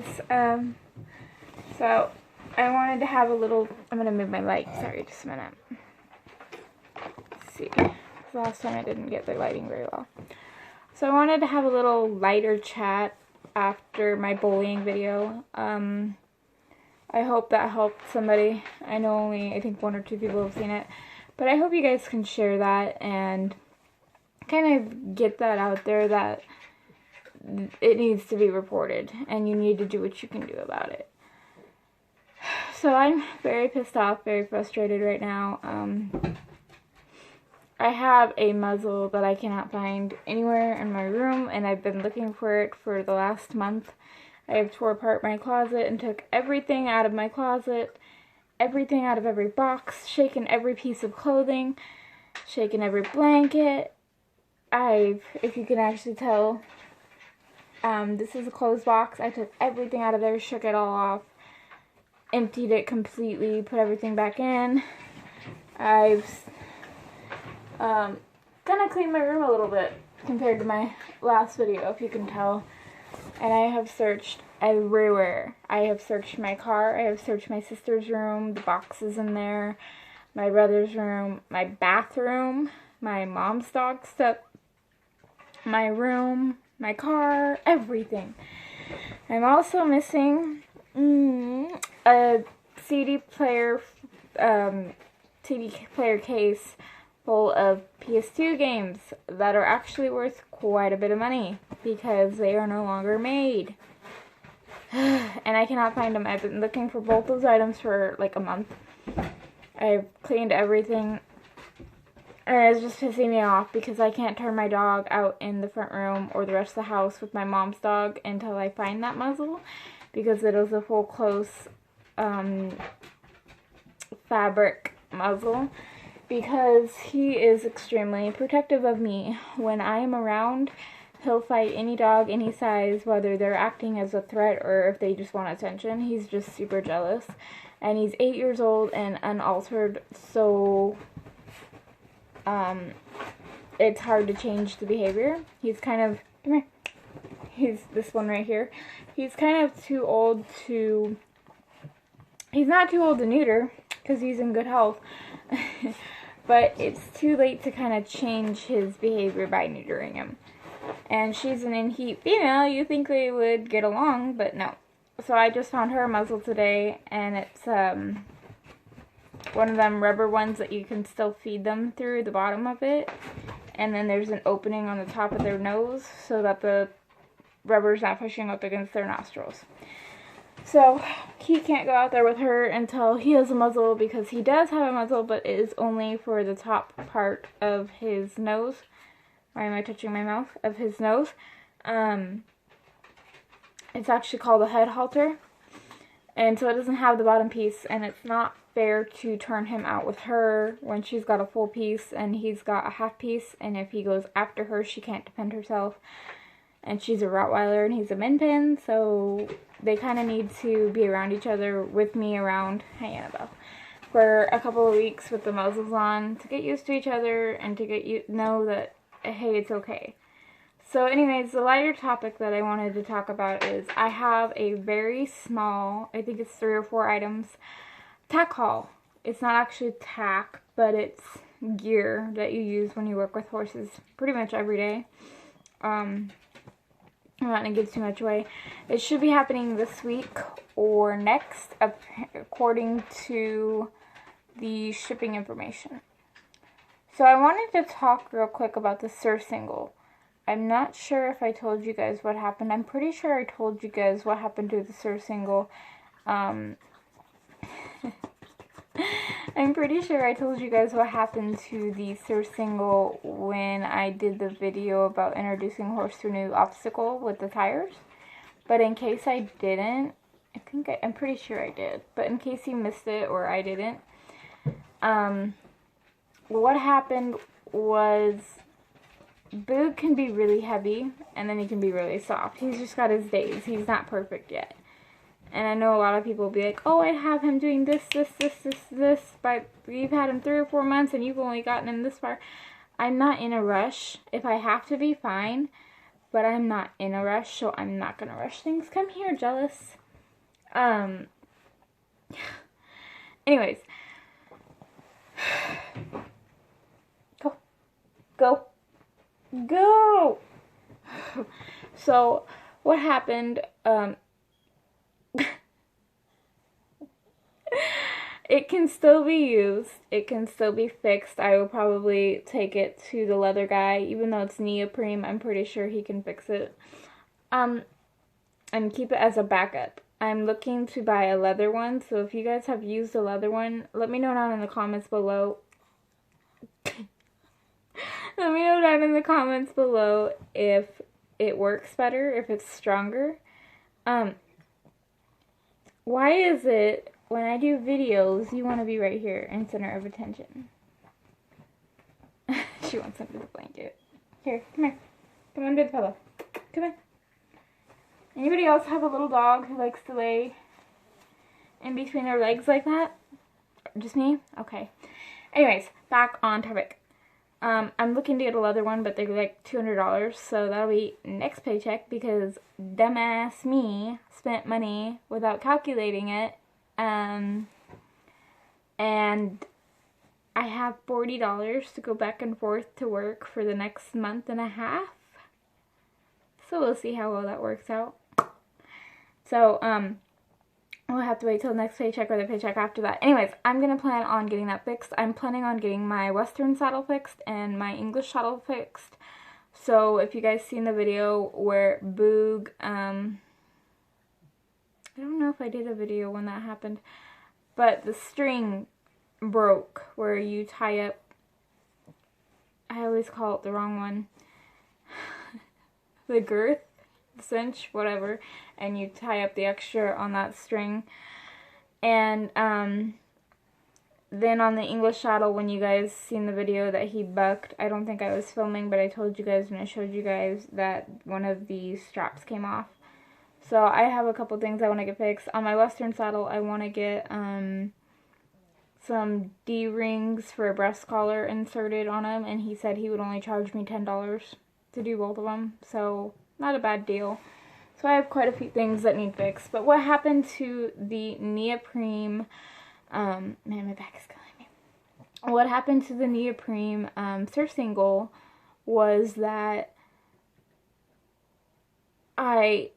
guys. So I wanted to have a little, I'm gonna move my light, sorry, just a minute. Let's see, last time I didn't get the lighting very well. So I wanted to have a little lighter chat after my bullying video. I hope that helped somebody. I know only, I think 1 or 2 people have seen it, but I hope you guys can share that and kind of get that out there that it needs to be reported and you need to do what you can do about it. So I'm very pissed off, very frustrated right now. I have a muzzle that I cannot find anywhere in my room, and I've been looking for it for the last month. I have tore apart my closet and took everything out of my closet, everything out of every box, shaken every piece of clothing, shaken every blanket. If you can actually tell, this is a closed box. I took everything out of there, shook it all off, emptied it completely, put everything back in. I've kind of cleaned my room a little bit compared to my last video, if you can tell. And I have searched everywhere. I have searched my car, I have searched my sister's room, the boxes in there, my brother's room, my bathroom, my mom's dog stuff, my room, my car, everything. I'm also missing a CD player case full of PS2 games that are actually worth quite a bit of money because they are no longer made. And I cannot find them. I've been looking for both those items for like a month. I've cleaned everything, and it's just pissing me off because I can't turn my dog out in the front room or the rest of the house with my mom's dog until I find that muzzle, because it is a full close fabric muzzle, because he is extremely protective of me. When I am around, he'll fight any dog, any size, whether they're acting as a threat or if they just want attention. He's just super jealous. And he's 8 years old and unaltered, so it's hard to change the behavior. He's kind of, come here, he's this one right here. He's kind of too old to, he's not too old to neuter, because he's in good health. But it's too late to kind of change his behavior by neutering him. And she's an in-heat female. You think they would get along, but no. So I just found her a muzzle today, and it's one of them rubber ones that you can still feed them through the bottom of it. And then there's an opening on the top of their nose so that the rubber's not pushing up against their nostrils. So he can't go out there with her until he has a muzzle, because he does have a muzzle, but it is only for the top part of his nose. Why am I touching my mouth? Of his nose. It's actually called a head halter. And so it doesn't have the bottom piece, and it's not fair to turn him out with her when she's got a full piece and he's got a half piece, and if he goes after her, she can't defend herself. And she's a Rottweiler and he's a Min Pin, so they kind of need to be around each other with me around, hi Annabelle, for a couple of weeks with the muzzles on to get used to each other and to get know that, hey, it's okay. So anyways, the lighter topic that I wanted to talk about is I have a very small, I think it's 3 or 4 items, tack haul. It's not actually tack, but it's gear that you use when you work with horses pretty much every day. I'm not going to give too much away. It should be happening this week or next, according to the shipping information. So I wanted to talk real quick about the surcingle. I'm not sure if I told you guys what happened. I'm pretty sure I told you guys what happened to the surcingle. I'm pretty sure I told you guys what happened to the surcingle when I did the video about introducing horse to a new obstacle with the tires. But in case I didn't, I'm pretty sure I did. But in case you missed it or I didn't, what happened was Boog can be really heavy, and then he can be really soft. He's just got his days. He's not perfect yet. And I know a lot of people will be like, oh, I have him doing this, but you've had him 3 or 4 months, and you've only gotten him this far. I'm not in a rush. If I have to be, fine. but I'm not in a rush, so I'm not gonna rush things. Come here, jealous. Anyways. Go. Go. Go! So, what happened, it can still be used. It can still be fixed. I will probably take it to the leather guy, even though it's neoprene. I'm pretty sure he can fix it. And keep it as a backup. I'm looking to buy a leather one, so if you guys have used a leather one, let me know down in the comments below. Let me know down in the comments below if it works better, if it's stronger. Why is it when I do videos, you want to be right here and center of attention? She wants under the blanket. Here, come here. Come under the pillow. Come here. Anybody else have a little dog who likes to lay in between their legs like that? Just me? Okay. Anyways, back on topic. I'm looking to get a leather one, but they're like $200, so that'll be next paycheck because dumbass me spent money without calculating it. And I have $40 to go back and forth to work for the next month and a half. So we'll see how well that works out. So, we'll have to wait till the next paycheck or the paycheck after that. Anyways, I'm going to plan on getting that fixed. I'm planning on getting my Western saddle fixed and my English saddle fixed. So, if you guys seen the video where Boog, I don't know if I did a video when that happened, but the string broke where you tie up, I always call it the wrong one, the girth, the cinch, whatever, and you tie up the extra on that string. And then on the English saddle, when you guys seen the video that he bucked, I don't think I was filming, but I told you guys when I showed you guys that one of the straps came off. So I have a couple things I want to get fixed. On my Western saddle, I want to get some D-rings for a breast collar inserted on them, and he said he would only charge me $10 to do both of them, so not a bad deal. So I have quite a few things that need fixed. But what happened to the neoprene, man, my back is killing me. What happened to the neoprene surcingle was that I've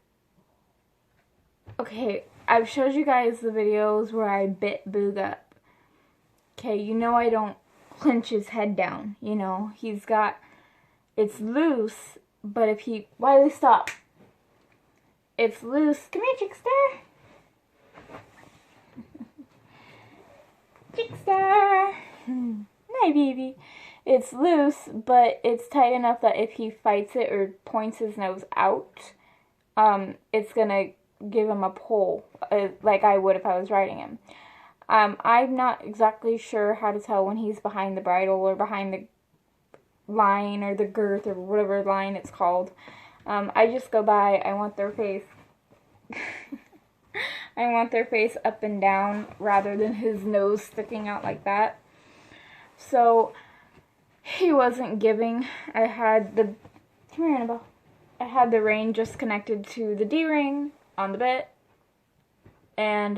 showed you guys the videos where I bit Boog up. Okay, you know I don't clench his head down, you know. It's loose, but if he, Wiley, stop. It's loose. Come here, Chickster. Chickster. Hi, baby. It's loose, but it's tight enough that if he fights it or points his nose out, it's gonna give him a pull, like I would if I was riding him. I'm not exactly sure how to tell when he's behind the bridle or behind the line or the girth or whatever line it's called. I just go by, I want their face. I want their face up and down rather than his nose sticking out like that. So he wasn't giving. I had the, come here, Annabelle. I had the rein just connected to the D-ring on the bit, and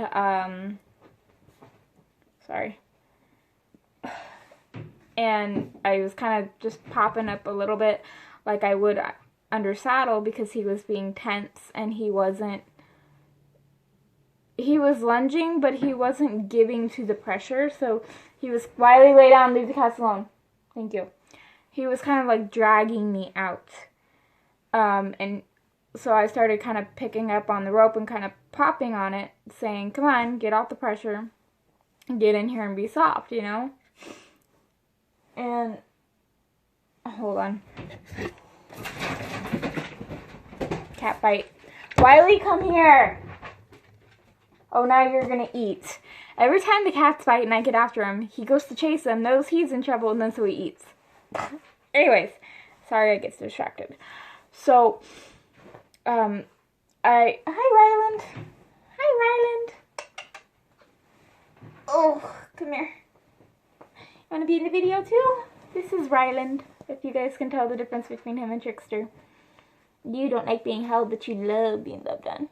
sorry, and I was kind of just popping up a little bit like I would under saddle because he was being tense and he was lunging, but he wasn't giving to the pressure. So he was, Wiley, lay down, leave the cats alone, thank you. He was kind of like dragging me out, and so I started kind of picking up on the rope and kind of popping on it, saying, come on, get off the pressure, get in here and be soft, you know? And, hold on. Cat bite. Wiley, come here! Oh, now you're gonna eat. Every time the cats bite and I get after him, he goes to chase them, knows he's in trouble, and then so he eats. Anyways, sorry I get distracted. So, hi Ryland. Hi Ryland. Oh, come here. You wanna be in the video too? This is Ryland, if you guys can tell the difference between him and Trickster. You don't like being held, but you love being loved on.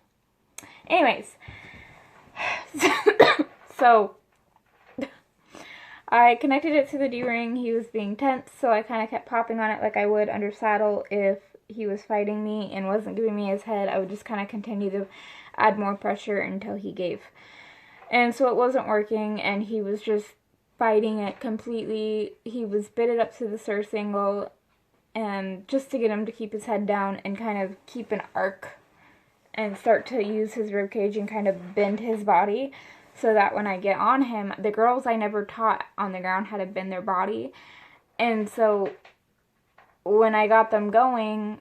Anyways, so I connected it to the D-ring. He was being tense, so I kind of kept popping on it like I would under saddle if he was fighting me and wasn't giving me his head. I would just kind of continue to add more pressure until he gave. And so it wasn't working, and he was just fighting it completely. He was bitted up to the surcingle, and just to get him to keep his head down and kind of keep an arc and start to use his ribcage and kind of bend his body so that when I get on him, the girls I never taught on the ground how to bend their body. And so when I got them going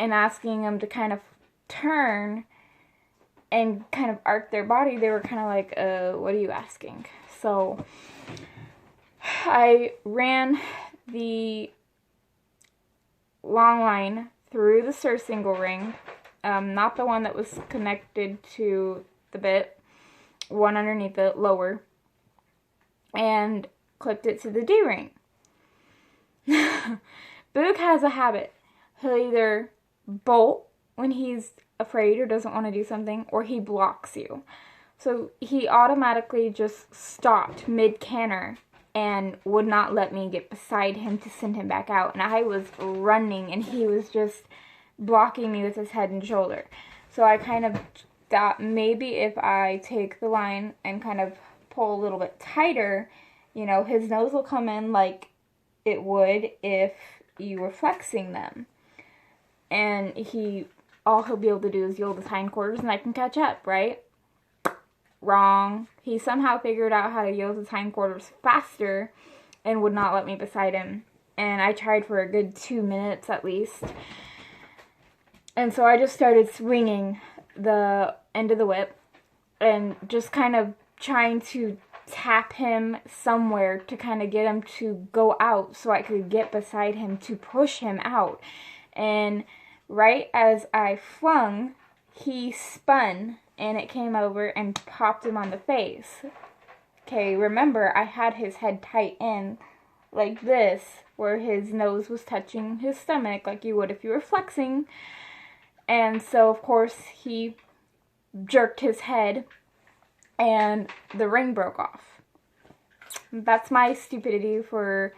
and asking them to kind of turn and kind of arc their body, they were kind of like, what are you asking? So I ran the long line through the surcingle ring, not the one that was connected to the bit, one underneath it, lower, and clipped it to the D-ring. Boog has a habit. He'll either bolt when he's afraid or doesn't want to do something, or he blocks you. So he automatically just stopped mid-canter and would not let me get beside him to send him back out. And I was running, and he was just blocking me with his head and shoulder. So I kind of thought maybe if I take the line and kind of pull a little bit tighter, you know, his nose will come in like it would if you were flexing them. And all he'll be able to do is yield his hindquarters, and I can catch up, right? Wrong. He somehow figured out how to yield his hindquarters faster and would not let me beside him. And I tried for a good 2 minutes at least. And so I just started swinging the end of the whip and just kind of trying to tap him somewhere to kind of get him to go out so I could get beside him to push him out. And right as I flung, he spun and it came over and popped him on the face. Okay, remember, I had his head tight in like this, where his nose was touching his stomach like you would if you were flexing. And so, of course, he jerked his head and the ring broke off. That's my stupidity for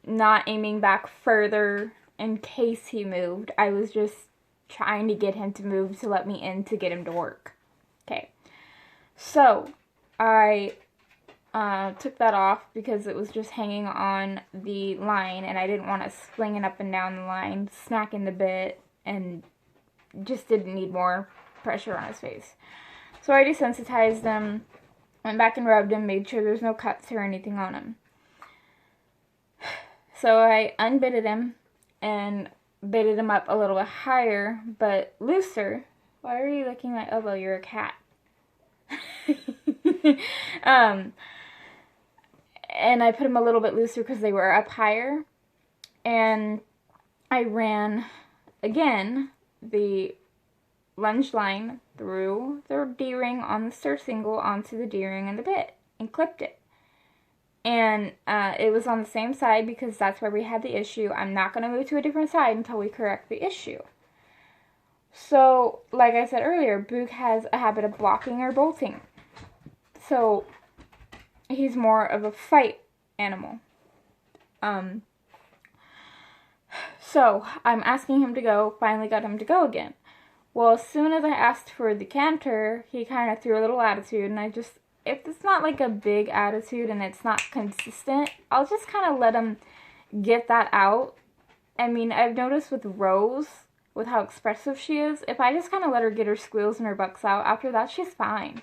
not aiming back further in case he moved. I was just trying to get him to move to let me in to get him to work. Okay, so I took that off because it was just hanging on the line and I didn't want to sling it up and down the line, snacking the bit, and just didn't need more pressure on his face. So I desensitized him, went back and rubbed him, made sure there's no cuts or anything on him. So I unbitted him and bitted him up a little bit higher, but looser. Why are you licking my elbow? You're a cat. And I put him a little bit looser because they were up higher. And I ran, again, the lunge line through the D-ring on the surcingle onto the D-ring and the bit and clipped it. And it was on the same side because that's where we had the issue. I'm not going to move to a different side until we correct the issue. So, like I said earlier, Boog has a habit of blocking or bolting. So, he's more of a fight animal. So, I'm asking him to go, finally got him to go again. Well, as soon as I asked for the canter, he kind of threw a little attitude, and if it's not like a big attitude and it's not consistent, I'll just kind of let him get that out. I mean, I've noticed with Rose, with how expressive she is, if I just kind of let her get her squeals and her bucks out, after that she's fine.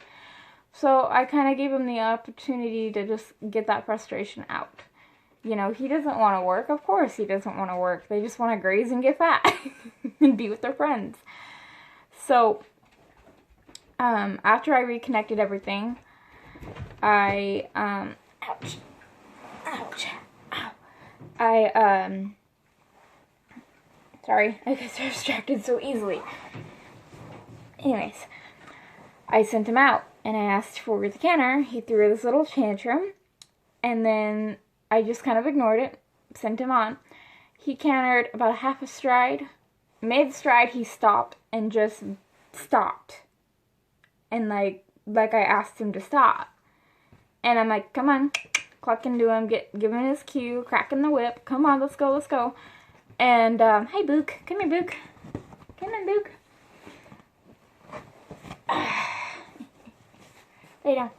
So I kind of gave him the opportunity to just get that frustration out. You know, he doesn't want to work. Of course he doesn't want to work. They just want to graze and get fat and be with their friends. So, after I reconnected everything, I, ouch, ow. Sorry, I get so distracted so easily. Anyways, I sent him out, and I asked for the canter. He threw this little tantrum, and then I just kind of ignored it, sent him on. He cantered about half a stride, mid-stride, he stopped and just stopped. And like I asked him to stop. And I'm like, come on, clucking to him, giving his cue, cracking the whip. Come on, let's go, let's go. And, hey, Book. Come here, Book. Come on, Book. Lay down.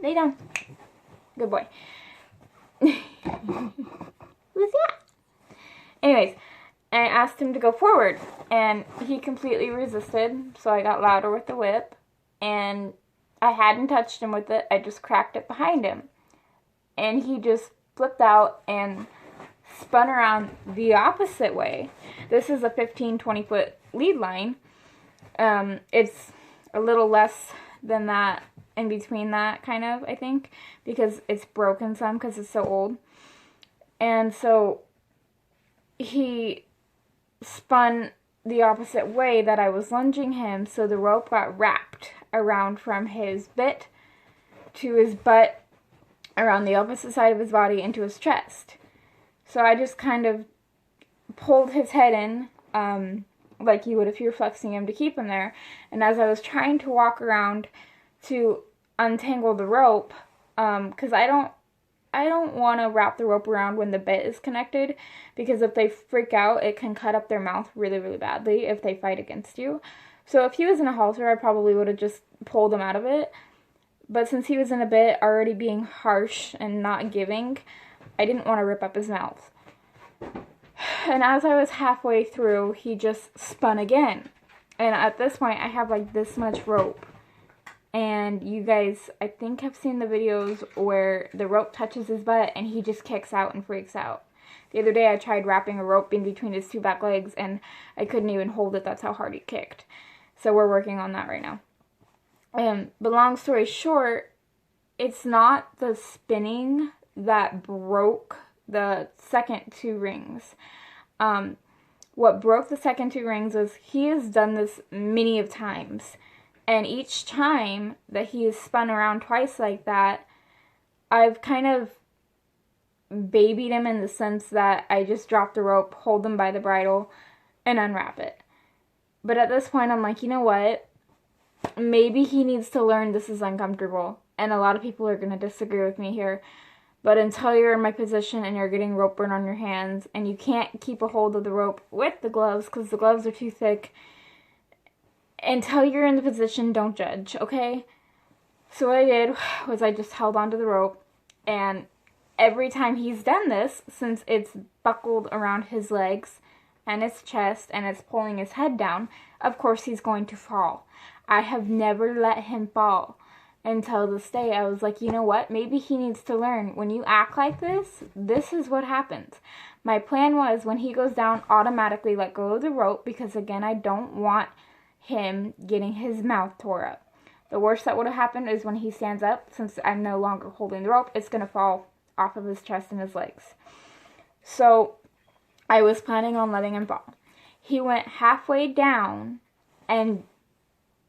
Lay down. Good boy. Who's that? Anyways, I asked him to go forward, and he completely resisted, so I got louder with the whip, and I hadn't touched him with it, I just cracked it behind him. And he just flipped out and spun around the opposite way. This is a 15-20 foot lead line. It's a little less than that, in between that, kind of, I think, because it's broken some because it's so old. And so he spun the opposite way that I was lunging him, so the rope got wrapped around from his bit to his butt, around the opposite side of his body into his chest. So I just kind of pulled his head in, like you would if you were flexing him to keep him there. And as I was trying to walk around to untangle the rope, because I don't want to wrap the rope around when the bit is connected, because if they freak out, it can cut up their mouth really, really badly if they fight against you. So if he was in a halter, I probably would have just pulled him out of it. But since he was in a bit, already being harsh and not giving, I didn't want to rip up his mouth. And as I was halfway through, he just spun again. And at this point, I have like this much rope. And you guys, I think, have seen the videos where the rope touches his butt and he just kicks out and freaks out. The other day, I tried wrapping a rope in between his two back legs and I couldn't even hold it. That's how hard he kicked. So we're working on that right now. But long story short, it's not the spinning that broke the second two rings. What broke the second two rings is he has done this many of times. And each time that he has spun around twice like that, I've kind of babied him in the sense that I just drop the rope, hold him by the bridle, and unwrap it. But at this point, I'm like, you know what? Maybe he needs to learn this is uncomfortable. And a lot of people are going to disagree with me here. But until you're in my position and you're getting rope burn on your hands and you can't keep a hold of the rope with the gloves because the gloves are too thick, until you're in the position, don't judge, okay? So what I did was I just held onto the rope, and every time he's done this, since it's buckled around his legs and his chest and it's pulling his head down, of course he's going to fall. I have never let him fall. Until this day, I was like, you know what? Maybe he needs to learn. When you act like this is what happens. My plan was when he goes down, automatically let go of the rope because, again, I don't want him getting his mouth tore up. The worst that would have happened is when he stands up, since I'm no longer holding the rope, it's going to fall off of his chest and his legs. So I was planning on letting him fall. He went halfway down and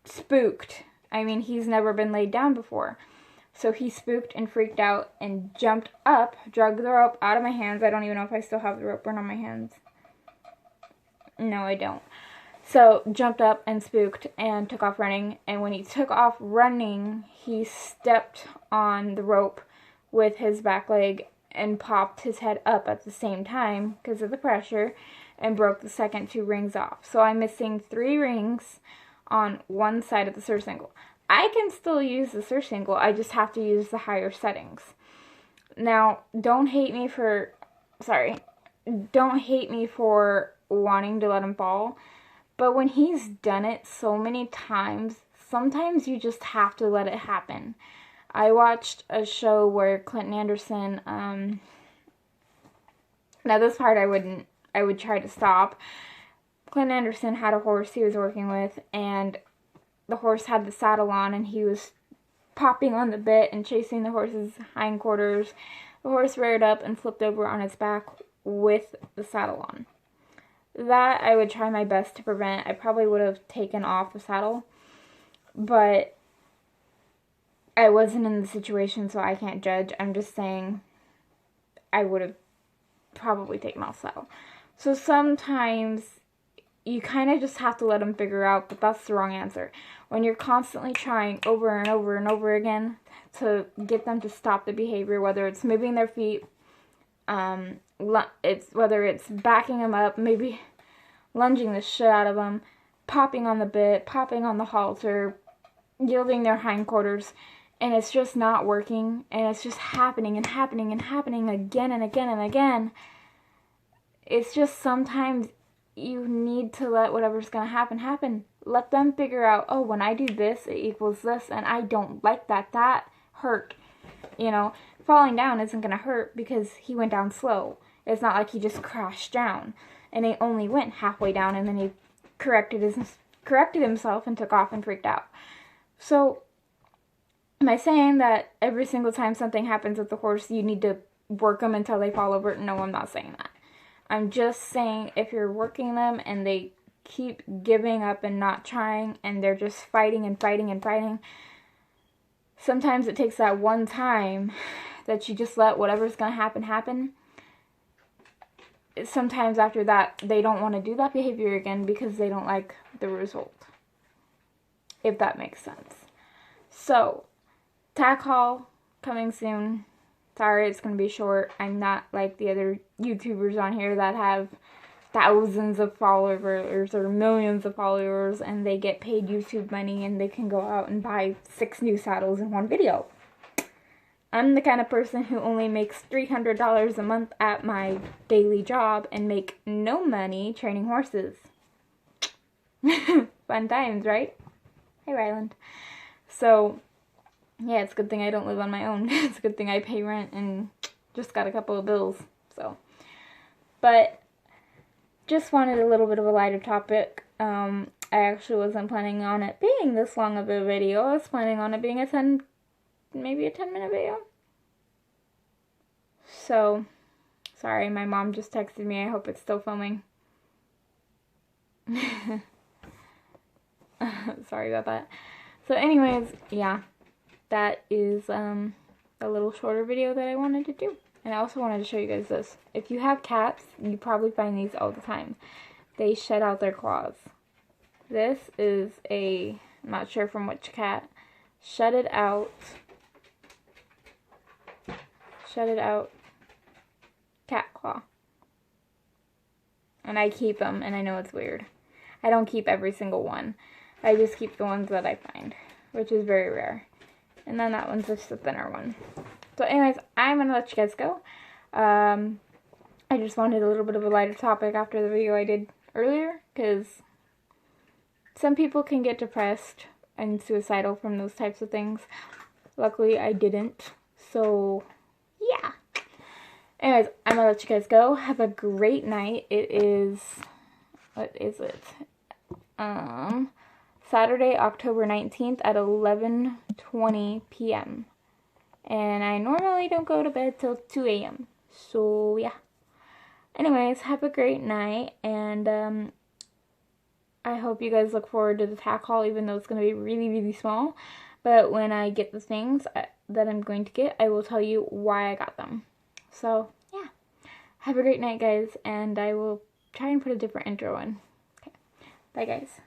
spooked. I mean, he's never been laid down before. So he spooked and freaked out and jumped up, dragged the rope out of my hands. I don't even know if I still have the rope burn on my hands. No, I don't. So jumped up and spooked and took off running. And when he took off running, he stepped on the rope with his back leg and popped his head up at the same time because of the pressure and broke the second two rings off. So I'm missing 3 rings on one side of the surcingle. I can still use the surcingle, I just have to use the higher settings. Now, don't hate me for wanting to let him fall, but when he's done it so many times, sometimes you just have to let it happen. I watched a show where Clinton Anderson, now this part I would try to stop. Clinton Anderson had a horse he was working with, and the horse had the saddle on, and he was popping on the bit and chasing the horse's hindquarters. The horse reared up and flipped over on its back with the saddle on. That I would try my best to prevent. I probably would have taken off the saddle, but I wasn't in the situation, so I can't judge. I'm just saying I would have probably taken off the saddle. So sometimes you kind of just have to let them figure out, but that's the wrong answer. When you're constantly trying over and over and over again to get them to stop the behavior, whether it's moving their feet, whether it's backing them up, maybe lunging the shit out of them, popping on the bit, popping on the halter, yielding their hindquarters, and it's just not working, and it's just happening and happening and happening again and again and again. It's just sometimes you need to let whatever's going to happen. Let them figure out, oh, when I do this, it equals this, and I don't like that. That hurt. You know, falling down isn't going to hurt because he went down slow. It's not like he just crashed down, and he only went halfway down, and then he corrected himself and took off and freaked out. So, am I saying that every single time something happens with the horse, you need to work them until they fall over? No, I'm not saying that. I'm just saying if you're working them and they keep giving up and not trying and they're just fighting and fighting and fighting, sometimes it takes that one time that you just let whatever's going to happen. Sometimes after that, they don't want to do that behavior again because they don't like the result. If that makes sense. So, tack haul coming soon. Sorry, it's going to be short. I'm not like the other YouTubers on here that have thousands of followers or millions of followers and they get paid YouTube money and they can go out and buy 6 new saddles in one video. I'm the kind of person who only makes $300 a month at my daily job and make no money training horses. Fun times, right? Hey, Ryland. So, yeah, it's a good thing I don't live on my own. It's a good thing I pay rent and just got a couple of bills. So, but just wanted a little bit of a lighter topic. I actually wasn't planning on it being this long of a video. I was planning on it being maybe a 10-minute video. So, sorry, my mom just texted me. I hope it's still filming. Sorry about that. So anyways, yeah, that is a little shorter video that I wanted to do. And I also wanted to show you guys this. If you have cats, you probably find these all the time. They shed out their claws. This is I'm not sure from which cat. Shed it out cat claw. And I keep them, and I know it's weird. I don't keep every single one. I just keep the ones that I find, which is very rare. And then that one's just a thinner one. So anyways, I'm going to let you guys go. I just wanted a little bit of a lighter topic after the video I did earlier, because some people can get depressed and suicidal from those types of things. Luckily, I didn't. So, yeah. Anyways, I'm going to let you guys go. Have a great night. It is, what is it? Saturday, October 19th at 11:20 p.m. And I normally don't go to bed till 2 a.m. So, yeah. Anyways, have a great night. And, I hope you guys look forward to the tack haul, even though it's going to be really, really small. But when I get the things that I'm going to get, I will tell you why I got them. So, yeah. Have a great night, guys. And I will try and put a different intro in. Okay. Bye, guys.